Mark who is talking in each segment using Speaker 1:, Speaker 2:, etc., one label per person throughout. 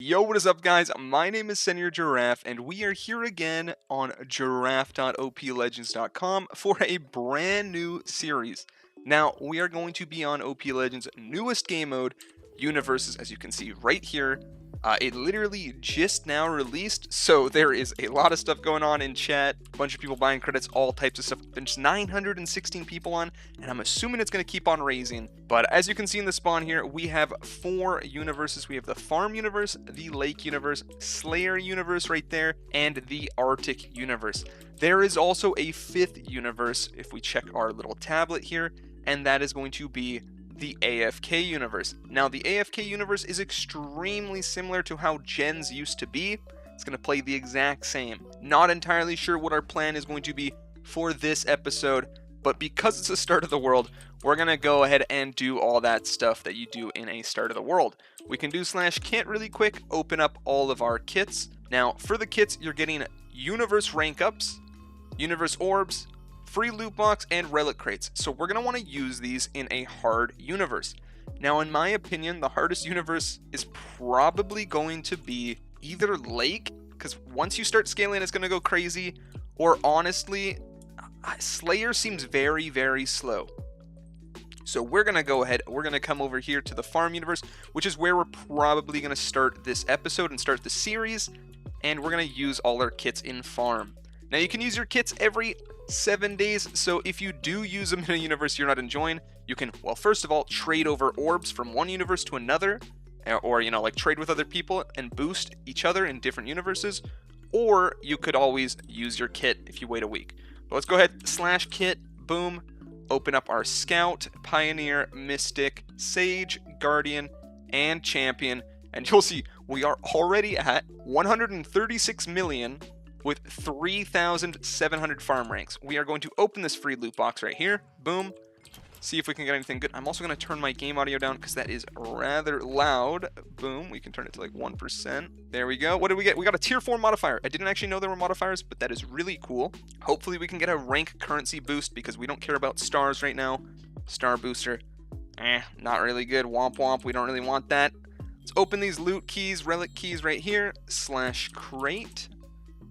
Speaker 1: Yo, what is up, guys? My name is Senior Giraffe, and we are here again on giraffe.oplegends.com for a brand new series. Now, we are going to be on OP Legends' newest game mode, Universes, as you can see right here. It literally just now released, so there is a lot of stuff going on in chat, a bunch of people buying credits, all types of stuff. There's 916 people on, and I'm assuming it's going to keep on raising. But as you can see in the spawn here, we have 4 universes. We have the Farm Universe, the Lake Universe, Slayer Universe right there, and the Arctic Universe. There is also a 5th universe, if we check our little tablet here, and that is going to be the AFK universe. Now, the AFK universe is extremely similar to how Gens used to be. It's going to play the exact same. Not entirely sure what our plan is going to be for this episode, but because it's the start of the world, we're going to go ahead and do all that stuff that you do in a start of the world. We can do /kit really quick, open up all of our kits. Now, for the kits, you're getting universe rank ups, universe orbs, free loot box, and relic crates. So we're going to want to use these in a hard universe. Now, in my opinion, the hardest universe is probably going to be either Lake, because once you start scaling, it's going to go crazy, or honestly, Slayer seems very, very slow. So we're going to go ahead, we're going to come over here to the Farm Universe, which is where we're probably going to start this episode and start the series, and we're going to use all our kits in Farm. Now, you can use your kits every 7 days, so if you do use them in a universe you're not enjoying, you can, well, first of all, trade over orbs from one universe to another, or, you know, like trade with other people and boost each other in different universes, or you could always use your kit if you wait a week. But let's go ahead, /kit, boom, open up our Scout, Pioneer, Mystic, Sage, Guardian, and Champion, and you'll see we are already at 136 million with 3,700 farm ranks. We are going to open this free loot box right here. Boom. See if we can get anything good. I'm also going to turn my game audio down because that is rather loud. Boom. We can turn it to like 1%. There we go. What did we get? We got a tier 4 modifier. I didn't actually know there were modifiers, but that is really cool. Hopefully we can get a rank currency boost because we don't care about stars right now. Star booster. Not really good. Womp womp. We don't really want that. Let's open these loot keys, relic keys right here. /crate.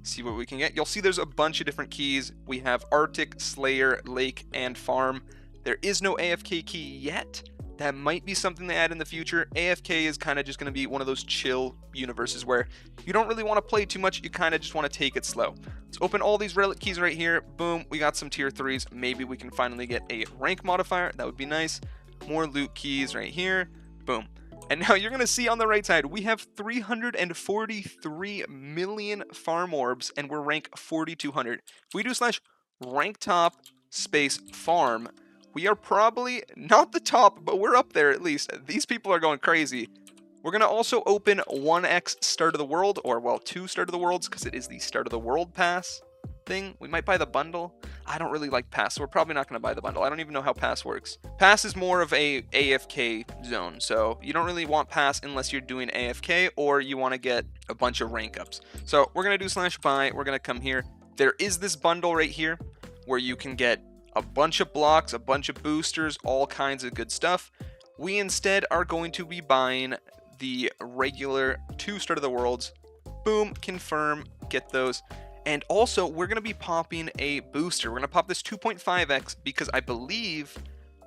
Speaker 1: See what we can get. You'll see there's a bunch of different keys. We have Arctic, Slayer, Lake, and Farm. There is no AFK key yet. That might be something they add in the future. AFK is kind of just going to be one of those chill universes where you don't really want to play too much. You kind of just want to take it slow. Let's open all these relic keys right here. Boom. We got some tier 3s. Maybe we can finally get a rank modifier. That would be nice. More loot keys right here. Boom. And now you're going to see on the right side, we have 343 million farm orbs, and we're rank 4,200. If we do /rank top space farm, we are probably not the top, but we're up there at least. These people are going crazy. We're going to also open 1x Start of the World, or, well, 2 Start of the Worlds, because it is the Start of the World pass thing. We might buy the bundle. I don't really like pass, so we're probably not going to buy the bundle. I don't even know how pass works. Pass is more of a AFK zone, so you don't really want pass unless you're doing AFK or you want to get a bunch of rank ups. So we're going to do /buy. We're going to come here. There is this bundle right here where you can get a bunch of blocks, a bunch of boosters, all kinds of good stuff. We instead are going to be buying the regular 2 Start of the Worlds. Boom, confirm, get those. And also, we're going to be popping a booster. We're going to pop this 2.5x because I believe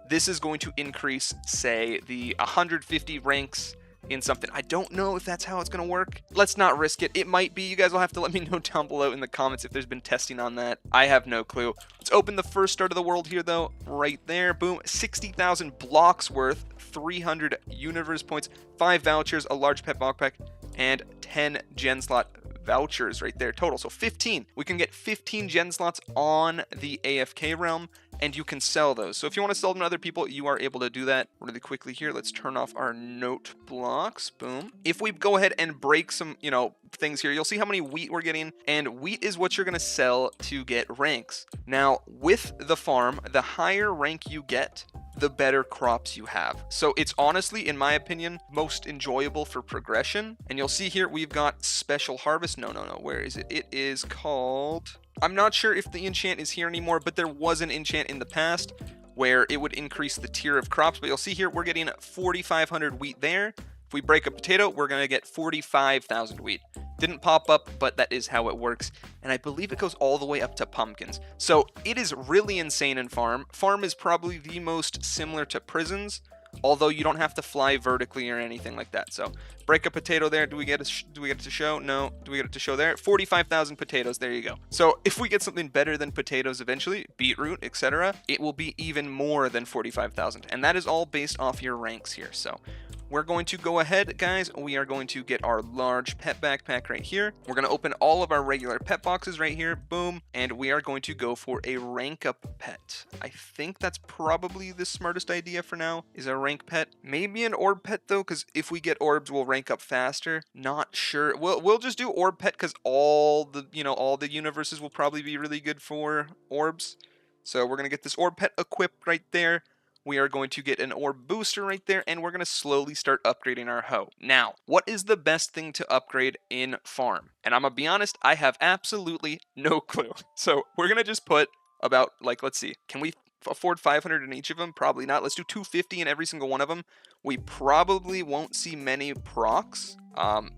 Speaker 1: this is going to increase, say, the 150 ranks in something. I don't know if that's how it's going to work. Let's not risk it. It might be. You guys will have to let me know down below in the comments if there's been testing on that. I have no clue. Let's open the first Start of the World here, though. Right there. Boom. 60,000 blocks worth, 300 universe points, 5 vouchers, a large pet backpack, and 10 gen slot vouchers right there total. So 15. We can get 15 gen slots on the AFK realm, and you can sell those. So if you want to sell them to other people, you are able to do that really quickly here. Let's turn off our note blocks. Boom. If we go ahead and break some, you know, things here, you'll see how many wheat we're getting, and wheat is what you're going to sell to get ranks. Now, with the farm, the higher rank you get, the better crops you have. So it's honestly, in my opinion, most enjoyable for progression. And you'll see here, we've got special harvest. No, where is it? It is called, I'm not sure if the enchant is here anymore, but there was an enchant in the past where it would increase the tier of crops. But you'll see here, we're getting 4,500 wheat there, If we break a potato, we're going to get 45,000 wheat. Didn't pop up, but that is how it works. And I believe it goes all the way up to pumpkins. So it is really insane in farm. Farm is probably the most similar to prisons, although you don't have to fly vertically or anything like that. So break a potato there. Do we get it to show? No. Do we get it to show there? 45,000 potatoes. There you go. So if we get something better than potatoes eventually, beetroot, etc., it will be even more than 45,000. And that is all based off your ranks here. So we're going to go ahead, guys. We are going to get our large pet backpack right here. We're going to open all of our regular pet boxes right here. Boom. And we are going to go for a rank up pet. I think that's probably the smartest idea for now, is a rank pet. Maybe an orb pet, though, because if we get orbs, we'll rank up faster. Not sure. We'll just do orb pet because all the universes will probably be really good for orbs. So we're going to get this orb pet equipped right there. We are going to get an orb booster right there, and we're going to slowly start upgrading our hoe. Now, what is the best thing to upgrade in farm? And I'm going to be honest, I have absolutely no clue. So we're going to just put about, like, let's see, can we afford 500 in each of them? Probably not. Let's do 250 in every single one of them. We probably won't see many procs.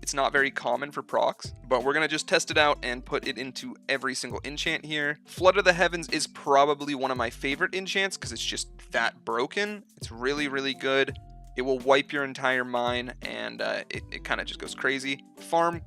Speaker 1: It's not very common for procs, but we're going to just test it out and put it into every single enchant here. Flood of the Heavens is probably one of my favorite enchants because it's just that broken. It's really, really good. It will wipe your entire mine, and it kind of just goes crazy. Farm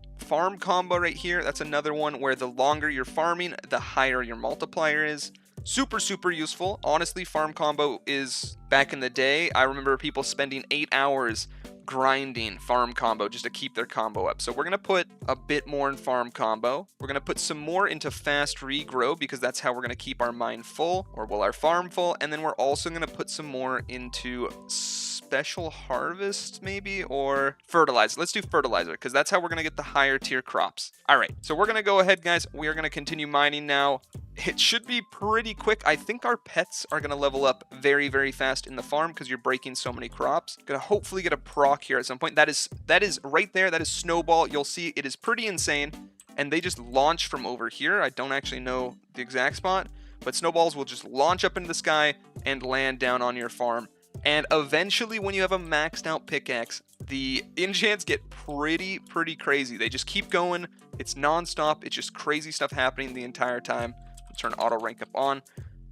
Speaker 1: combo right here. That's another one where the longer you're farming, the higher your multiplier is. Super, super useful. Honestly, farm combo is, back in the day, I remember people spending 8 hours grinding farm combo just to keep their combo up. So we're going to put a bit more in farm combo. We're going to put some more into fast regrow because that's how we're going to keep our mine full, or well, our farm full. And then we're also going to put some more into special harvest maybe, or fertilizer. Let's do fertilizer because that's how we're going to get the higher tier crops. All right, so we're going to go ahead, guys. We are going to continue mining now. It should be pretty quick. I think our pets are going to level up very, very fast in the farm because you're breaking so many crops. Going to hopefully get a proc here at some point. That is right there. That is Snowball. You'll see it is pretty insane. And they just launch from over here. I don't actually know the exact spot, but snowballs will just launch up into the sky and land down on your farm. And eventually, when you have a maxed out pickaxe, the enchants get pretty crazy. They just keep going. It's nonstop. It's just crazy stuff happening the entire time. Turn auto rank up on,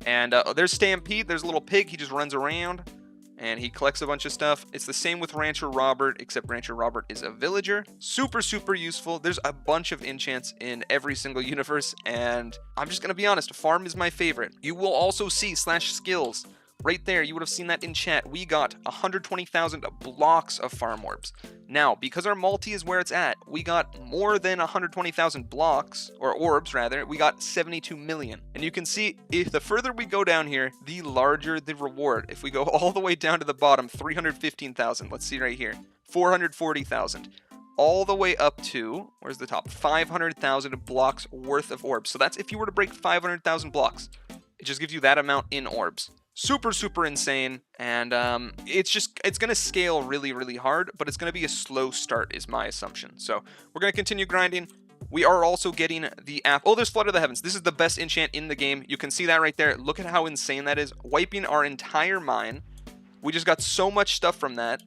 Speaker 1: and there's Stampede. There's a little pig. He just runs around and he collects a bunch of stuff. It's the same with Rancher Robert, except Rancher Robert is a villager. Super useful. There's a bunch of enchants in every single universe, and I'm just gonna be honest, farm is my favorite. You will also see /skills right there. You would have seen that in chat. We got 120,000 blocks of farm orbs. Now, because our multi is where it's at, we got more than 120,000 blocks, or orbs rather. We got 72 million. And you can see, if the further we go down here, the larger the reward. If we go all the way down to the bottom, 315,000. Let's see right here, 440,000. All the way up to, where's the top? 500,000 blocks worth of orbs. So that's if you were to break 500,000 blocks. It just gives you that amount in orbs. Super insane, and it's gonna scale really hard, but it's gonna be a slow start is my assumption. So we're gonna continue grinding. We are also getting the app. Oh, there's Flood of the Heavens. This is the best enchant in the game. You can see that right there. Look at how insane that is, wiping our entire mine. We just got so much stuff from that,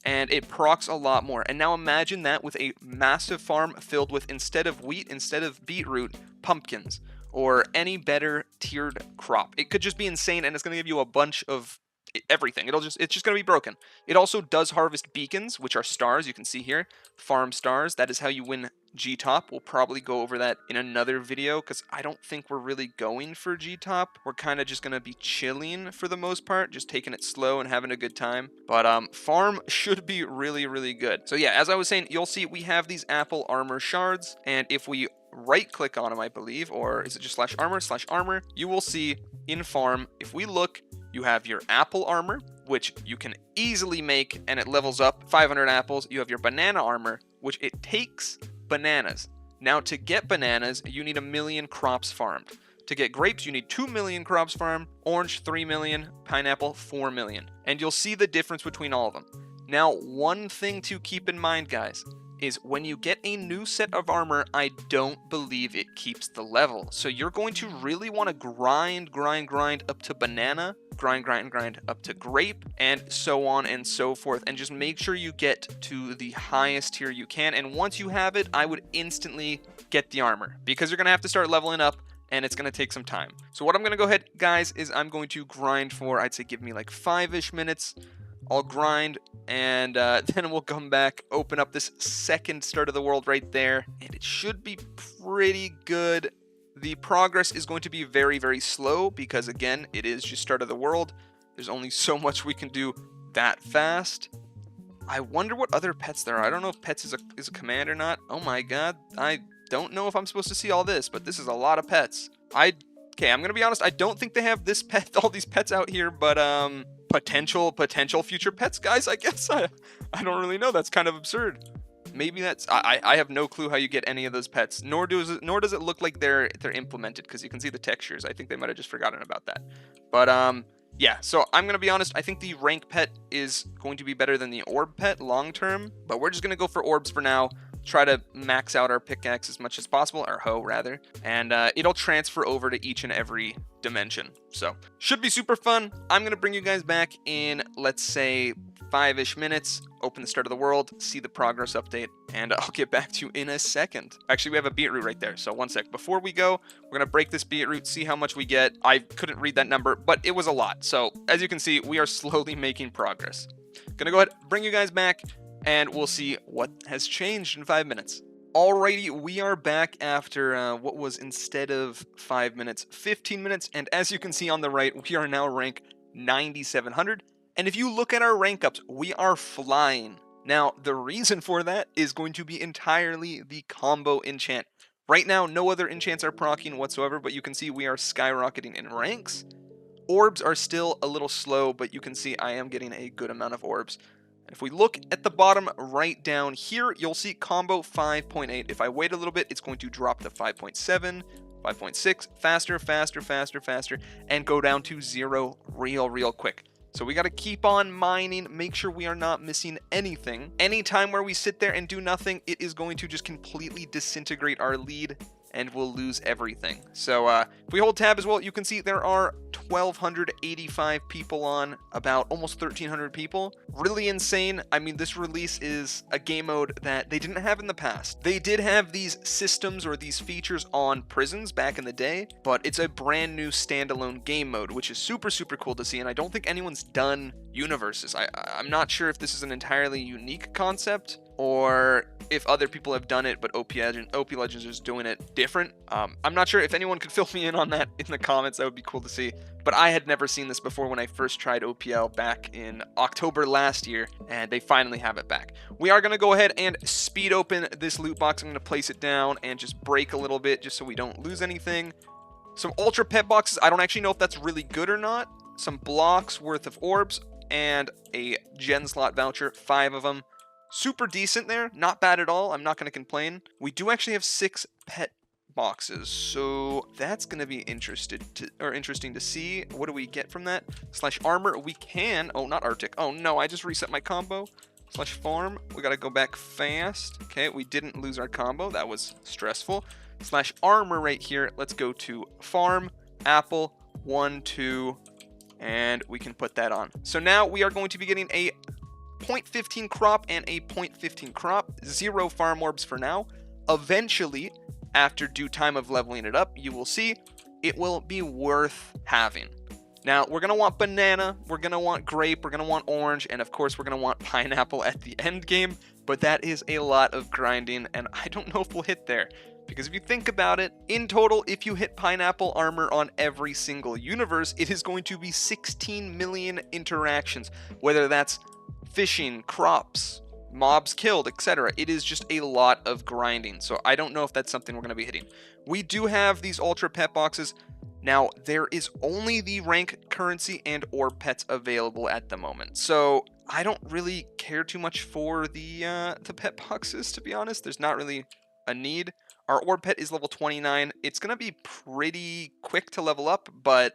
Speaker 1: and it procs a lot more. And now imagine that with a massive farm filled with, instead of wheat, instead of beetroot, pumpkins, or any better tiered crop. It could just be insane, and it's going to give you a bunch of everything. It's just going to be broken. It also does harvest beacons, which are stars. You can see here, farm stars. That is how you win G-top. We'll probably go over that in another video because I don't think we're really going for G-top. We're kind of just going to be chilling for the most part, just taking it slow and having a good time. But farm should be really good. So yeah, as I was saying, you'll see we have these apple armor shards, and if we right click on them, I believe, or is it just /armor, you will see in farm, if we look, you have your apple armor, which you can easily make, and it levels up 500 apples. You have your banana armor, which it takes bananas. Now, to get bananas, you need 1 million crops farmed. To get grapes, you need 2 million crops farmed, orange 3 million, pineapple 4 million. And you'll see the difference between all of them. Now, one thing to keep in mind, guys, is when you get a new set of armor, I don't believe it keeps the level. So you're going to really want to grind up to banana, grind up to grape, and so on and so forth. And just make sure you get to the highest tier you can. And once you have it, I would instantly get the armor, because you're going to have to start leveling up, and it's going to take some time. So what I'm going to go ahead, guys, is I'm going to grind for, I'd say, give me like 5-ish minutes. I'll grind, and then we'll come back, open up this second start of the world right there, and it should be pretty good. The progress is going to be very, very slow because, again, it is just start of the world. There's only so much we can do that fast. I wonder what other pets there are. I don't know if pets is a command or not. Oh my god, I don't know if I'm supposed to see all this, but this is a lot of pets. Okay, I'm gonna be honest, I don't think they have this pet, all these pets out here, but potential future pets, guys, I guess. I don't really know. That's kind of absurd. Maybe that's, I have no clue how you get any of those pets, nor does it look like they're implemented, because you can see the textures. I think they might have just forgotten about that. But yeah, so I'm gonna be honest, I think the rank pet is going to be better than the orb pet long term, but we're just gonna go for orbs for now. Try to max out our pickaxe as much as possible, our hoe rather, and it'll transfer over to each and every dimension. So should be super fun. I'm gonna bring you guys back in, let's say, 5-ish minutes, open the start of the world, see the progress update, and I'll get back to you in a second. Actually, we have a beetroot right there, so one sec. Before we go, we're gonna break this beetroot, see how much we get. I couldn't read that number, but it was a lot. So as you can see, we are slowly making progress. Gonna go ahead, bring you guys back, and we'll see what has changed in 5 minutes. Alrighty, we are back after what was, instead of 5 minutes, 15 minutes, and as you can see on the right, we are now rank 9,700, and if you look at our rank ups, we are flying. Now, the reason for that is going to be entirely the combo enchant. Right now, no other enchants are proccing whatsoever, but you can see we are skyrocketing in ranks. Orbs are still a little slow, but you can see I am getting a good amount of orbs. If we look at the bottom right down here, you'll see combo 5.8. If I wait a little bit, it's going to drop to 5.7, 5.6, faster, and go down to 0 real quick. So we got to keep on mining, make sure we are not missing anything. Anytime where we sit there and do nothing, it is going to just completely disintegrate our lead, and we'll lose everything. So if we hold tab as well, you can see there are 1,285 people on, about almost 1,300 people. Really insane. I mean, this release is a game mode that they didn't have in the past. They did have these systems or these features on prisons back in the day, but it's a brand new standalone game mode, which is super cool to see, and I don't think anyone's done universes. I'm not sure if this is an entirely unique concept, or if other people have done it, but OPLegends is doing it different. I'm not sure. If anyone could fill me in on that in the comments, that would be cool to see. But I had never seen this before when I first tried OPL back in October last year, and they finally have it back. We are going to go ahead and speed open this loot box. I'm going to place it down and just break a little bit just so we don't lose anything. Some ultra pet boxes. I don't actually know if that's really good or not. Some blocks worth of orbs and a gen slot voucher, 5 of them. Super decent there, not bad at all. I'm not going to complain. We do actually have 6 pet boxes, so that's going to be interesting to see. What do we get from that? Slash armor, we can, oh, not Arctic. Oh no, I just reset my combo. Slash farm, we got to go back fast. Okay, we didn't lose our combo. That was stressful. Slash armor right here. Let's go to farm, apple, 1, 2, and we can put that on. So now we are going to be getting a 0.15 crop and a 0.15 crop, 0 farm orbs for now. Eventually, after due time of leveling it up, you will see it will be worth having. Now, we're going to want banana, we're going to want grape, we're going to want orange, and of course, we're going to want pineapple at the end game, but that is a lot of grinding, and I don't know if we'll hit there. Because if you think about it, in total, if you hit pineapple armor on every single universe, it is going to be 16 million interactions, whether that's fishing, crops, mobs killed, etc. It is just a lot of grinding, so I don't know if that's something we're going to be hitting. We do have these ultra pet boxes. Now, there is only the rank currency and orb pets available at the moment, so I don't really care too much for the pet boxes, to be honest. There's not really a need. Our orb pet is level 29. It's going to be pretty quick to level up, but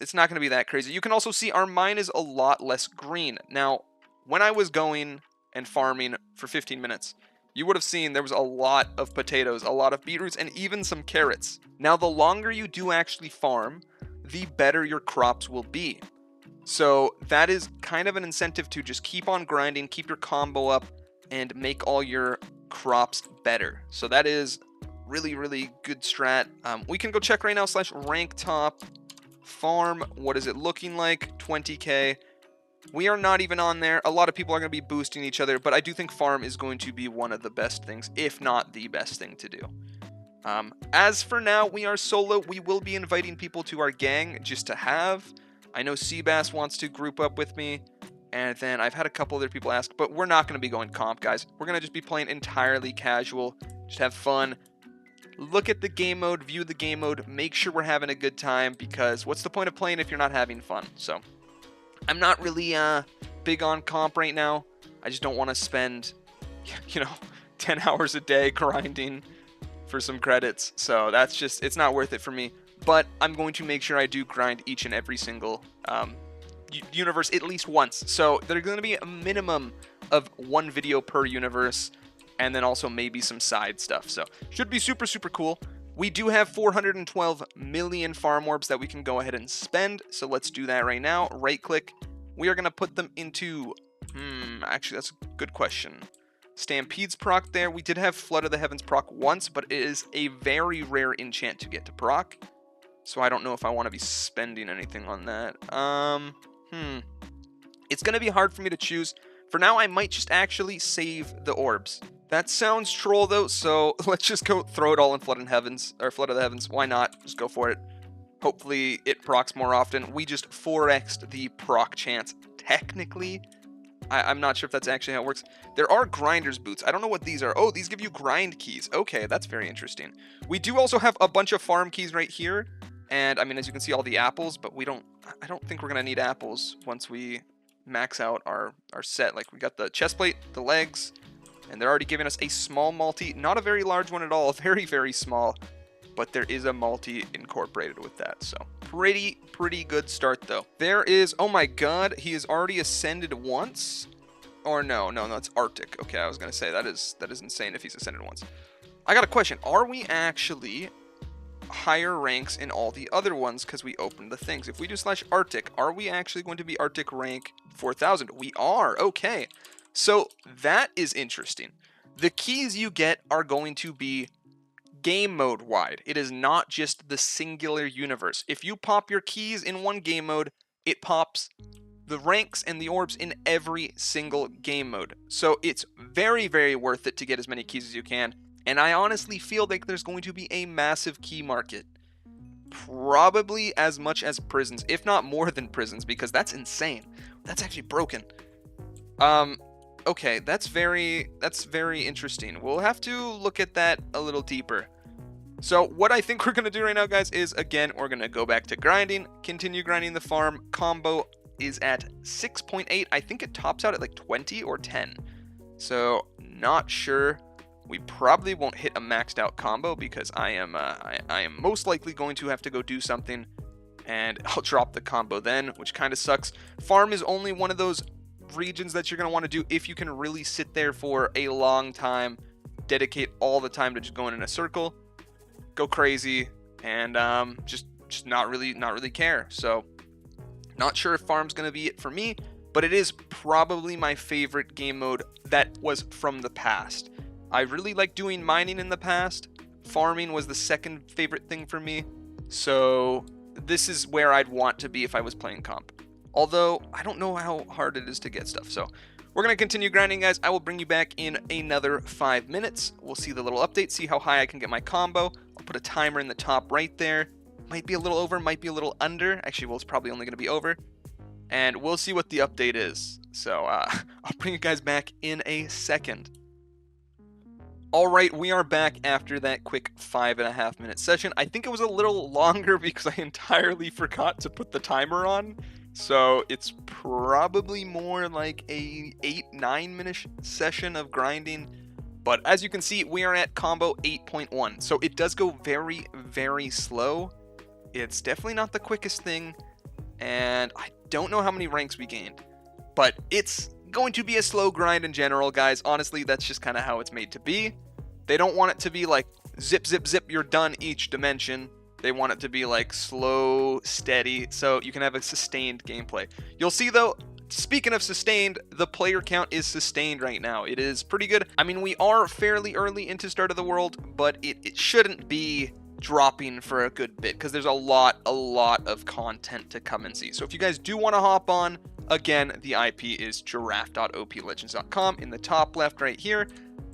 Speaker 1: it's not going to be that crazy. You can also see our mine is a lot less green. Now, when I was going and farming for 15 minutes, you would have seen there was a lot of potatoes, a lot of beetroots, and even some carrots. Now, the longer you do actually farm, the better your crops will be. So that is kind of an incentive to just keep on grinding, keep your combo up, and make all your crops better. So that is really, really good strat. We can go check right now, /rank top farm. What is it looking like? 20k. We are not even on there. A lot of people are going to be boosting each other, but I do think farm is going to be one of the best things, if not the best thing to do. As for now, we are solo. We will be inviting people to our gang just to have. I know Seabass wants to group up with me, and then I've had a couple other people ask, but we're not going to be going comp, guys. We're going to just be playing entirely casual, just have fun. Look at the game mode, view the game mode, make sure we're having a good time, because what's the point of playing if you're not having fun? So I'm not really big on comp right now. I just don't want to spend, 10 hours a day grinding for some credits. So that's just, it's not worth it for me. But I'm going to make sure I do grind each and every single universe at least once. So there's going to be a minimum of 1 video per universe, and then also maybe some side stuff. So should be super, super cool. We do have 412 million farm orbs that we can go ahead and spend. So let's do that right now. Right click. We are going to put them into, actually that's a good question. Stampede's proc there. We did have Flood of the Heavens proc once, but it is a very rare enchant to get to proc. So I don't know if I want to be spending anything on that. It's going to be hard for me to choose. For now, I might just actually save the orbs. That sounds troll though, so let's just go throw it all in Flood of the Heavens. Why not? Just go for it. Hopefully it procs more often. We just 4x'd the proc chance. Technically, I'm not sure if that's actually how it works. There are grinder's boots. I don't know what these are. Oh, these give you grind keys. Okay, that's very interesting. We do also have a bunch of farm keys right here. And I mean, as you can see, all the apples, but I don't think we're gonna need apples once we max out our set. Like, we got the chest plate, the legs, and they're already giving us a small multi. Not a very large one at all, very, very small. But there is a multi incorporated with that. So pretty good start though. There is, oh my god, he has already ascended once. Or no, it's Arctic. Okay, I was gonna say that is insane if he's ascended once. I got a question. Are we actually higher ranks in all the other ones because we opened the things? If we do /Arctic, are we actually going to be Arctic rank 4000? We are. Okay, so that is interesting. The keys you get are going to be game mode wide. It is not just the singular universe. If you pop your keys in one game mode, it pops the ranks and the orbs in every single game mode. So it's very, very worth it to get as many keys as you can. And I honestly feel like there's going to be a massive key market. Probably as much as prisons, if not more than prisons, because that's insane. That's actually broken. Okay, that's very interesting. We'll have to look at that a little deeper. So what I think we're going to do right now, guys, is, again, we're going to go back to grinding, continue grinding the farm. Combo is at 6.8. I think it tops out at like 20 or 10. So not sure. We probably won't hit a maxed out combo because I am most likely going to have to go do something, and I'll drop the combo then, which kind of sucks. Farm is only one of those regions that you're going to want to do if you can really sit there for a long time, dedicate all the time to just going in a circle, go crazy, and just not really care. So not sure if farm's going to be it for me, but it is probably my favorite game mode that was from the past. I really like doing mining in the past. Farming was the second favorite thing for me. So this is where I'd want to be if I was playing comp. Although I don't know how hard it is to get stuff. So we're going to continue grinding, guys. I will bring you back in another 5 minutes. We'll see the little update, see how high I can get my combo. I'll put a timer in the top right there. Might be a little over, might be a little under. Actually, well, it's probably only going to be over. And we'll see what the update is. So I'll bring you guys back in a second. Alright, we are back after that quick 5.5 minute session. I think it was a little longer because I entirely forgot to put the timer on. So it's probably more like a 8-9 minute session of grinding. But as you can see, we are at combo 8.1. So it does go very, very slow. It's definitely not the quickest thing. And I don't know how many ranks we gained. But it's going to be a slow grind in general, guys. Honestly, that's just kind of how it's made to be. They don't want it to be like zip, zip, zip, you're done each dimension. They want it to be like slow, steady, so you can have a sustained gameplay. You'll see though, speaking of sustained, the player count is sustained right now. It is pretty good. I mean, we are fairly early into Start of the World, but it shouldn't be dropping for a good bit because there's a lot of content to come and see. So if you guys do want to hop on, again, the IP is giraffe.oplegends.com in the top left right here,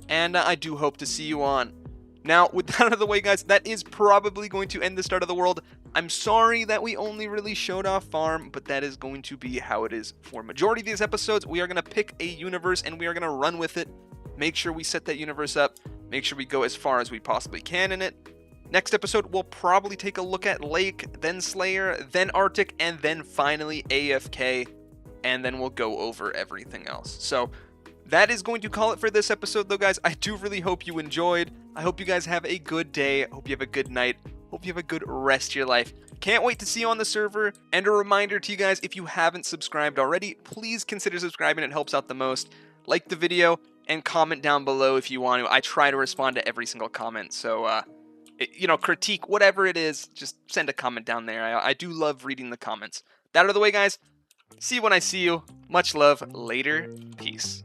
Speaker 1: and I do hope to see you on. Now, with that out of the way, guys, that is probably going to end the Start of the World. I'm sorry that we only really showed off farm, but that is going to be how it is for majority of these episodes. We are going to pick a universe and we are going to run with it. Make sure we set that universe up. Make sure we go as far as we possibly can in it. Next episode, we'll probably take a look at Lake, then Slayer, then Arctic, and then finally AFK. And then we'll go over everything else. So that is going to call it for this episode, though, guys. I do really hope you enjoyed. I hope you guys have a good day. I hope you have a good night. Hope you have a good rest of your life. Can't wait to see you on the server. And a reminder to you guys, if you haven't subscribed already, please consider subscribing. It helps out the most. Like the video and comment down below if you want to. I try to respond to every single comment. So, you know, critique, whatever it is, just send a comment down there. I do love reading the comments. That out of the way, guys. See you when I see you. Much love. Later. Peace.